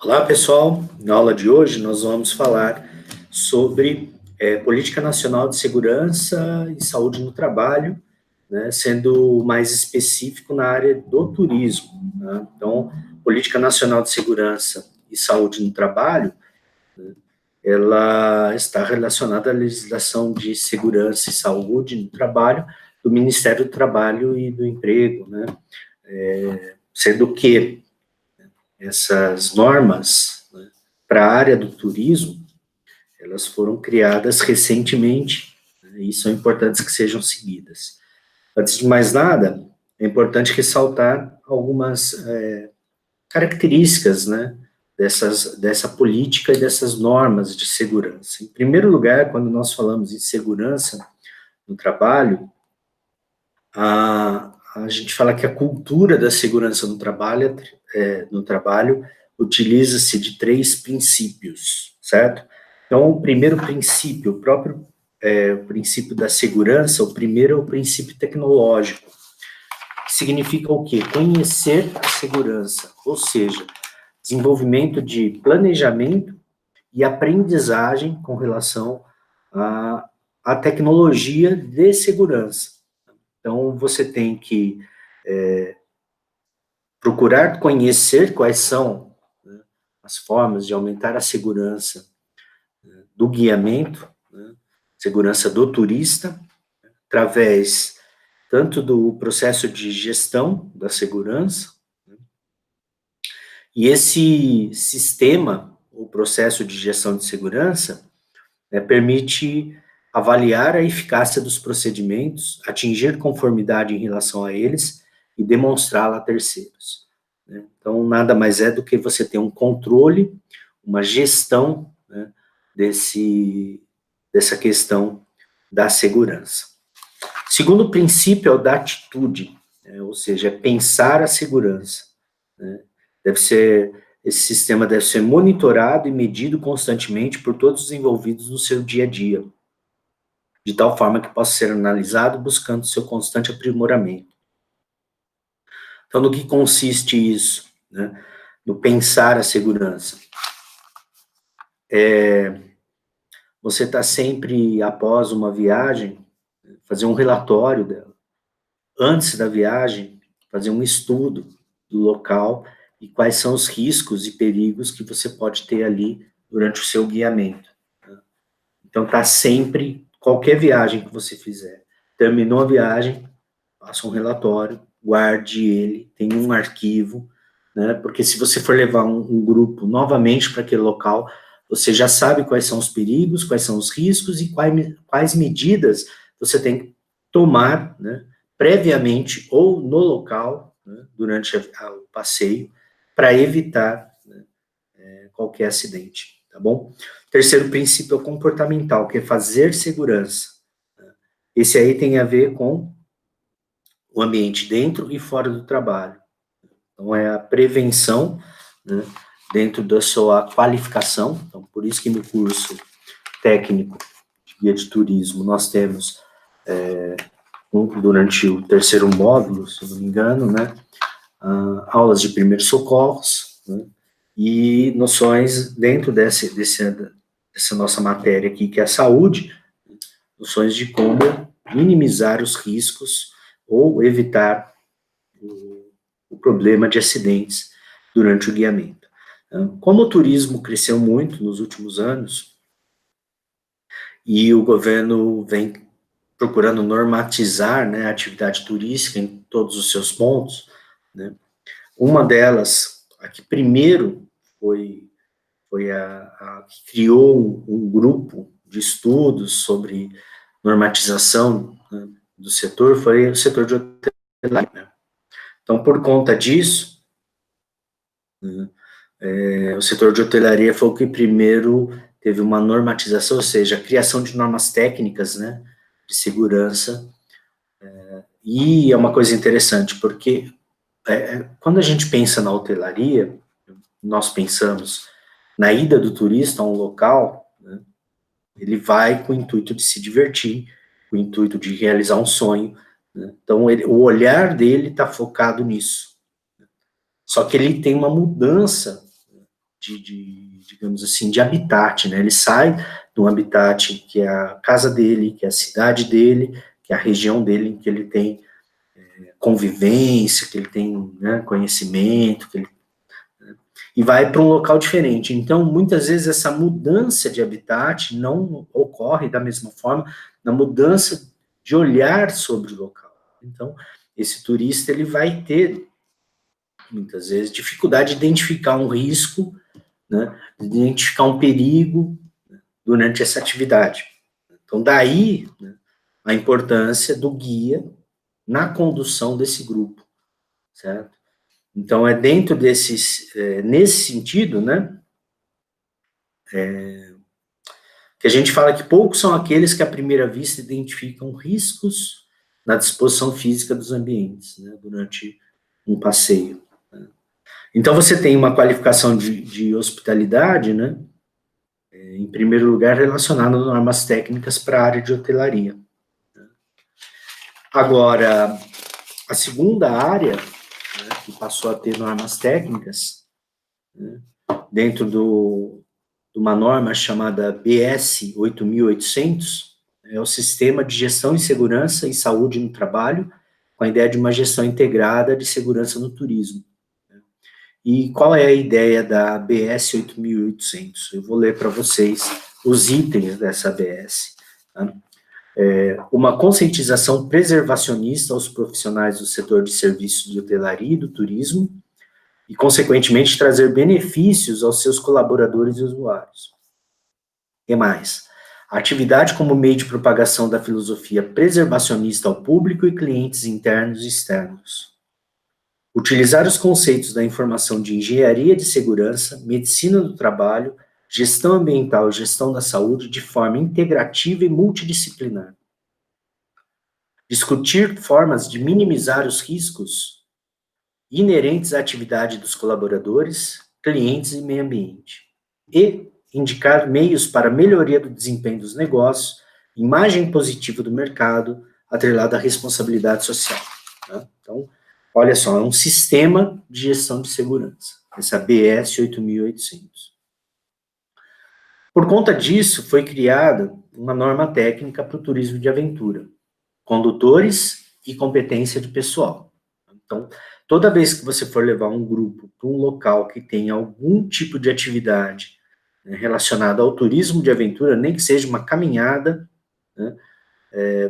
Olá, pessoal. Na aula de hoje, nós vamos falar sobre Política Nacional de Segurança e Saúde no Trabalho, né, sendo mais específico na área do turismo. Né? Então, Política Nacional de Segurança e Saúde no Trabalho, né, ela está relacionada à legislação de segurança e saúde no trabalho do Ministério do Trabalho e do Emprego, né? Sendo que essas normas, né, para a área do turismo, elas foram criadas recentemente, né, e são importantes que sejam seguidas. Antes de mais nada, é importante ressaltar algumas características, né, dessa política e dessas normas de segurança. Em primeiro lugar, quando nós falamos em segurança no trabalho, a gente fala que a cultura da segurança no trabalho utiliza-se de 3 princípios, certo? Então, o primeiro princípio, o próprio princípio da segurança, o primeiro é o princípio tecnológico, que significa o quê? Conhecer a segurança, ou seja, desenvolvimento de planejamento e aprendizagem com relação à tecnologia de segurança. Então, você tem que procurar conhecer quais são, né, as formas de aumentar a segurança, né, do guiamento, né, segurança do turista, através tanto do processo de gestão da segurança, né, e esse sistema, o processo de gestão de segurança, permite avaliar a eficácia dos procedimentos, atingir conformidade em relação a eles e demonstrá-la a terceiros, né? Então, nada mais é do que você ter um controle, uma gestão, né, dessa questão da segurança. Segundo princípio é o da atitude, né, ou seja, é pensar a segurança, né? Esse sistema deve ser monitorado e medido constantemente por todos os envolvidos no seu dia a dia, de tal forma que possa ser analisado buscando seu constante aprimoramento. Então, no que consiste isso, né? No pensar a segurança. Você está sempre, após uma viagem, fazer um relatório dela. Antes da viagem, fazer um estudo do local e quais são os riscos e perigos que você pode ter ali durante o seu guiamento. Então, tá sempre, qualquer viagem que você fizer, terminou a viagem, faça um relatório, guarde ele, tenha um arquivo, né, porque se você for levar um grupo novamente para aquele local, você já sabe quais são os perigos, quais são os riscos e quais medidas você tem que tomar, né, previamente ou no local, né, durante o passeio, para evitar, né, qualquer acidente, tá bom? Terceiro princípio é o comportamental, que é fazer segurança. Esse aí tem a ver com o ambiente dentro e fora do trabalho. Então, é a prevenção, né, dentro da sua qualificação. Então, por isso que no curso técnico de guia de turismo nós temos, durante o terceiro módulo, se não me engano, né, aulas de primeiros socorros, né, e noções dentro dessa nossa matéria aqui, que é a saúde, noções de como minimizar os riscos ou evitar o problema de acidentes durante o guiamento. Como o turismo cresceu muito nos últimos anos, e o governo vem procurando normatizar, né, a atividade turística em todos os seus pontos, né, uma delas, a que primeiro foi a que criou um grupo de estudos sobre normatização, né, do setor, foi o setor de hotelaria. Então, por conta disso, né, o setor de hotelaria foi o que primeiro teve uma normatização, ou seja, a criação de normas técnicas, né, de segurança, e é uma coisa interessante, porque quando a gente pensa na hotelaria, nós pensamos na ida do turista a um local, né, ele vai com o intuito de se divertir, com o intuito de realizar um sonho, né, então o olhar dele está focado nisso. Só que ele tem uma mudança digamos assim, de habitat, né? Ele sai de um habitat que é a casa dele, que é a cidade dele, que é a região dele, em que ele tem convivência, que ele tem, né, conhecimento, e vai para um local diferente. Então, muitas vezes, essa mudança de habitat não ocorre da mesma forma na mudança de olhar sobre o local. Então, esse turista, ele vai ter, muitas vezes, dificuldade de identificar um risco, né, de identificar um perigo, né, durante essa atividade. Então, daí, né, a importância do guia na condução desse grupo, certo? Então, é dentro nesse sentido, né, que a gente fala que poucos são aqueles que, à primeira vista, identificam riscos na disposição física dos ambientes, né, durante um passeio. Né. Então, você tem uma qualificação de hospitalidade, né, em primeiro lugar, relacionada a normas técnicas para a área de hotelaria. Agora, a segunda área, né, que passou a ter normas técnicas, né, dentro de uma norma chamada BS 8800, é o Sistema de Gestão em Segurança e Saúde no Trabalho, com a ideia de uma gestão integrada de segurança no turismo. E qual é a ideia da BS 8800? Eu vou ler para vocês os itens dessa BS. Tá? Uma conscientização preservacionista aos profissionais do setor de serviços de hotelaria e do turismo, e, consequentemente, trazer benefícios aos seus colaboradores e usuários. E mais, a atividade como meio de propagação da filosofia preservacionista ao público e clientes internos e externos. Utilizar os conceitos da informação de engenharia de segurança, medicina do trabalho, gestão ambiental e gestão da saúde de forma integrativa e multidisciplinar. Discutir formas de minimizar os riscos inerentes à atividade dos colaboradores, clientes e meio ambiente. E indicar meios para melhoria do desempenho dos negócios, imagem positiva do mercado, atrelada à responsabilidade social. Tá? Então, olha só, é um sistema de gestão de segurança, essa BS 8800. Por conta disso, foi criada uma norma técnica para o turismo de aventura, condutores e competência de pessoal. Então, toda vez que você for levar um grupo para um local que tem algum tipo de atividade, né, relacionada ao turismo de aventura, nem que seja uma caminhada, né,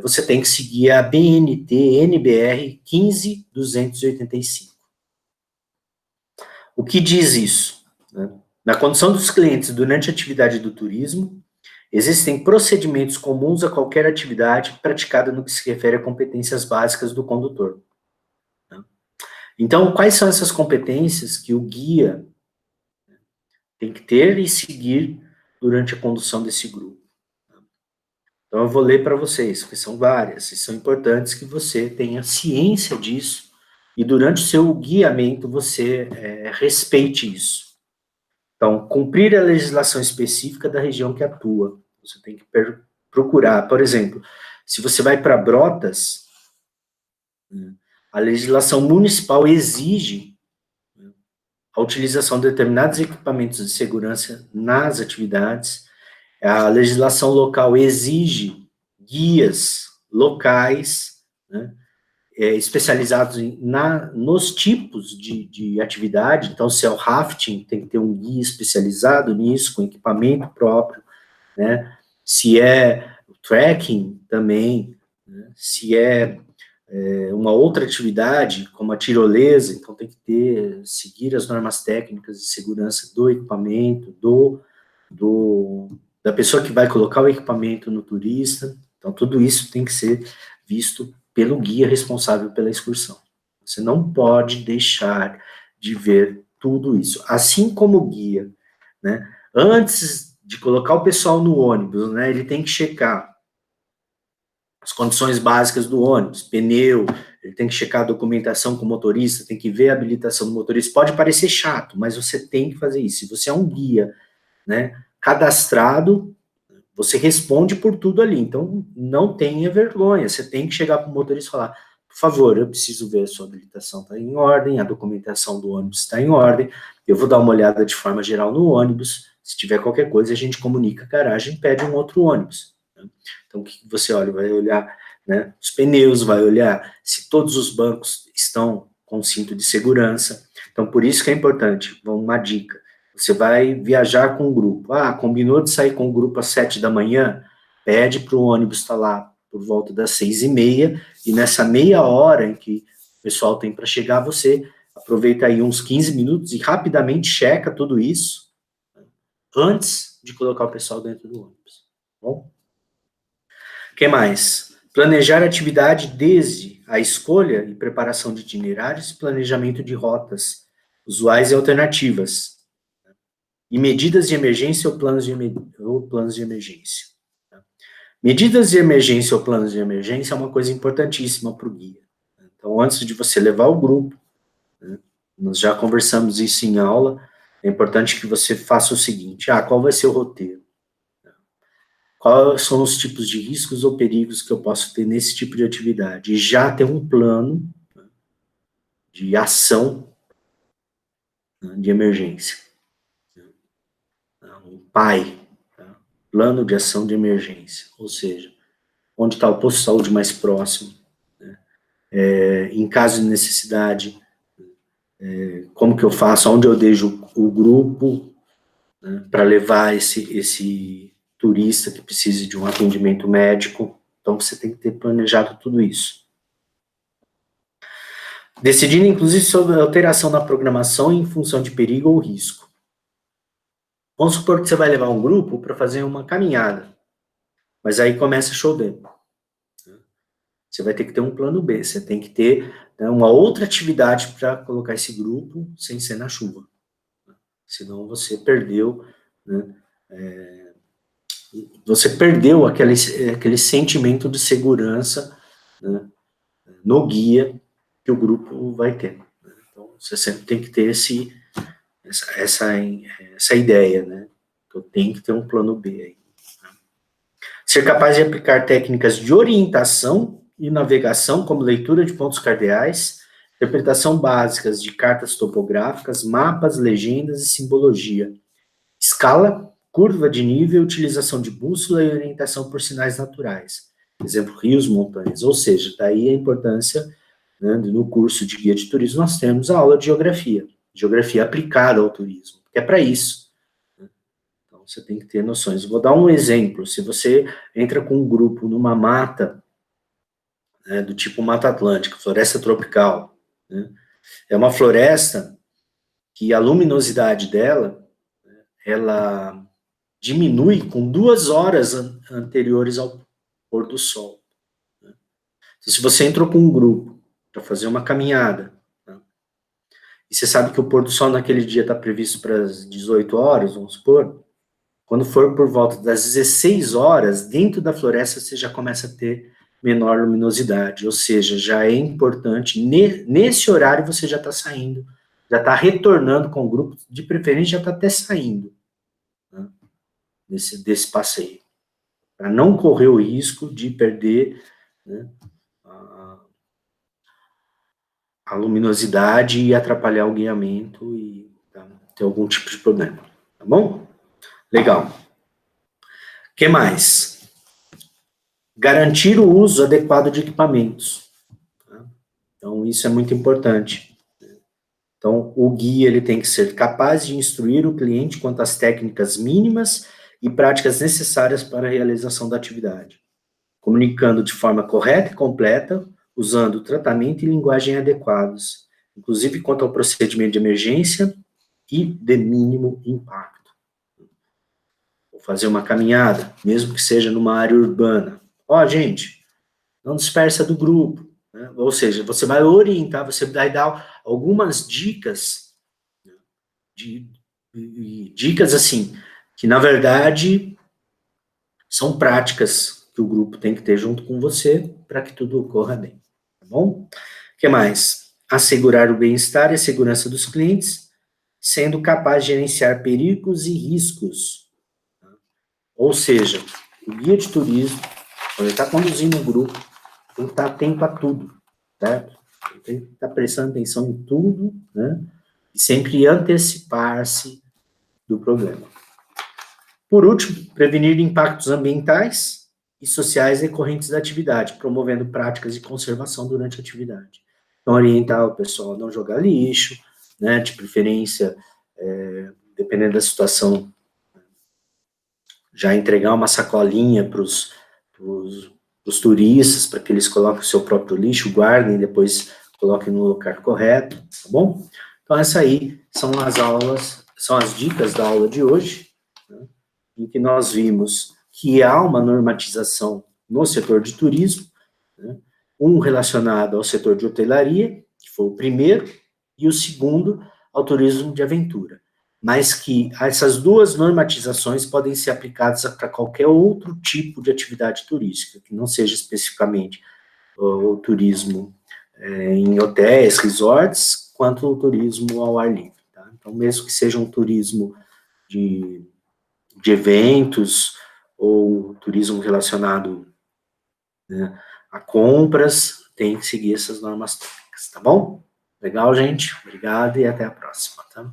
você tem que seguir a BNT NBR 15285. O que diz isso? Né? Na condução dos clientes durante a atividade do turismo, existem procedimentos comuns a qualquer atividade praticada no que se refere a competências básicas do condutor. Então, quais são essas competências que o guia tem que ter e seguir durante a condução desse grupo? Então, eu vou ler para vocês, que são várias, e são importantes que você tenha ciência disso, e durante o seu guiamento você respeite isso. Então, cumprir a legislação específica da região que atua. Você tem que procurar, por exemplo, se você vai para Brotas, a legislação municipal exige a utilização de determinados equipamentos de segurança nas atividades. A legislação local exige guias locais, né, especializados nos tipos de atividade. Então, se é o rafting, tem que ter um guia especializado nisso, com equipamento próprio, né? Se é o trekking, também, né? Se é uma outra atividade, como a tirolesa, então tem que seguir as normas técnicas de segurança do equipamento, da pessoa que vai colocar o equipamento no turista. Então, tudo isso tem que ser visto pelo guia responsável pela excursão. Você não pode deixar de ver tudo isso. Assim como o guia, né, antes de colocar o pessoal no ônibus, né, ele tem que checar as condições básicas do ônibus, pneu, ele tem que checar a documentação com o motorista, tem que ver a habilitação do motorista. Pode parecer chato, mas você tem que fazer isso. Se você é um guia, né, cadastrado, você responde por tudo ali. Então, não tenha vergonha. Você tem que chegar para o motorista e falar, por por favor, eu preciso ver a sua habilitação está em ordem, a documentação do ônibus está em ordem, eu vou dar uma olhada de forma geral no ônibus, se tiver qualquer coisa, a gente comunica a garagem e pede um outro ônibus. Né? Então, o que você olha? Vai olhar, né, os pneus, vai olhar se todos os bancos estão com cinto de segurança. Então, por isso que é importante, uma dica, você vai viajar com um grupo, combinou de sair com o grupo às 7 da manhã, pede para o ônibus estar lá por volta das 6h30, e nessa meia hora em que o pessoal tem para chegar, você aproveita aí uns 15 minutos e rapidamente checa tudo isso, antes de colocar o pessoal dentro do ônibus. Bom? O que mais? Planejar a atividade desde a escolha e preparação de itinerários e planejamento de rotas usuais e alternativas. E medidas de emergência ou planos de emergência. Medidas de emergência ou planos de emergência é uma coisa importantíssima para o guia. Então, antes de você levar o grupo, né, nós já conversamos isso em aula, é importante que você faça o seguinte, qual vai ser o roteiro? Quais são os tipos de riscos ou perigos que eu posso ter nesse tipo de atividade? E já ter um plano, né, de ação, né, de emergência. Um PAI, tá? Plano de ação de emergência, ou seja, onde está o posto de saúde mais próximo, né? Em caso de necessidade, como que eu faço, onde eu deixo o grupo, né, para levar esse turista que precise de um atendimento médico. Então, você tem que ter planejado tudo isso. Decidindo, inclusive, sobre a alteração da programação em função de perigo ou risco. Vamos supor que você vai levar um grupo para fazer uma caminhada, mas aí começa chovendo. Você vai ter que ter um plano B, você tem que ter, né, uma outra atividade para colocar esse grupo sem ser na chuva. Senão você perdeu, né, aquele sentimento de segurança, né, no guia que o grupo vai ter. Então, você sempre tem que ter essa ideia, né? Eu tenho que ter um plano B aí. Ser capaz de aplicar técnicas de orientação e navegação, como leitura de pontos cardeais, interpretação básicas de cartas topográficas, mapas, legendas e simbologia, escala, curva de nível, utilização de bússola e orientação por sinais naturais, exemplo, rios, montanhas, ou seja, daí a importância, né, no curso de guia de turismo nós temos a aula de geografia aplicada ao turismo, que é para isso. Então, você tem que ter noções. Vou dar um exemplo, se você entra com um grupo numa mata, né, do tipo Mata Atlântica, floresta tropical, né, é uma floresta que a luminosidade dela, ela diminui com 2 horas anteriores ao pôr do sol. Né? Então, se você entrou com um grupo para fazer uma caminhada, né, e você sabe que o pôr do sol naquele dia está previsto para as 18 horas, vamos supor, quando for por volta das 16 horas, dentro da floresta você já começa a ter menor luminosidade, ou seja, já é importante, nesse horário você já está saindo, já está retornando com o grupo, de preferência já está até saindo, né, desse passeio, para não correr o risco de perder, né, a luminosidade e atrapalhar o guiamento e, tá, ter algum tipo de problema, tá bom? Legal. O que mais? Garantir o uso adequado de equipamentos. Tá? Então, isso é muito importante. Então, o guia ele tem que ser capaz de instruir o cliente quanto às técnicas mínimas e práticas necessárias para a realização da atividade, comunicando de forma correta e completa, usando tratamento e linguagem adequados, inclusive quanto ao procedimento de emergência e de mínimo impacto. Vou fazer uma caminhada, mesmo que seja numa área urbana. Gente, não dispersa do grupo, né? Ou seja, você vai orientar, você vai dar algumas dicas, né, dicas assim, que na verdade são práticas que o grupo tem que ter junto com você para que tudo ocorra bem, tá bom? O que mais? Assegurar o bem-estar e a segurança dos clientes, sendo capaz de gerenciar perigos e riscos. Tá? Ou seja, o guia de turismo, quando ele está conduzindo um grupo, tem que estar atento a tudo. certo? Tem que estar prestando atenção em tudo, né? E sempre antecipar-se do problema. Por último, prevenir impactos ambientais e sociais decorrentes da atividade, promovendo práticas de conservação durante a atividade. Então, orientar o pessoal a não jogar lixo, né, de preferência, dependendo da situação, já entregar uma sacolinha para os turistas, para que eles coloquem o seu próprio lixo, guardem e depois coloquem no lugar correto, tá bom? Então, essa aí são as aulas, são as dicas da aula de hoje, né, em que nós vimos que há uma normatização no setor de turismo, né, um relacionado ao setor de hotelaria, que foi o primeiro, e o segundo, ao turismo de aventura. Mas que essas duas normatizações podem ser aplicadas para qualquer outro tipo de atividade turística, que não seja especificamente o turismo em hotéis, resorts, quanto o turismo ao ar livre. Tá? Então, mesmo que seja um turismo de eventos, ou turismo relacionado, né, a compras, tem que seguir essas normas técnicas, tá bom? Legal, gente? Obrigado e até a próxima, tá?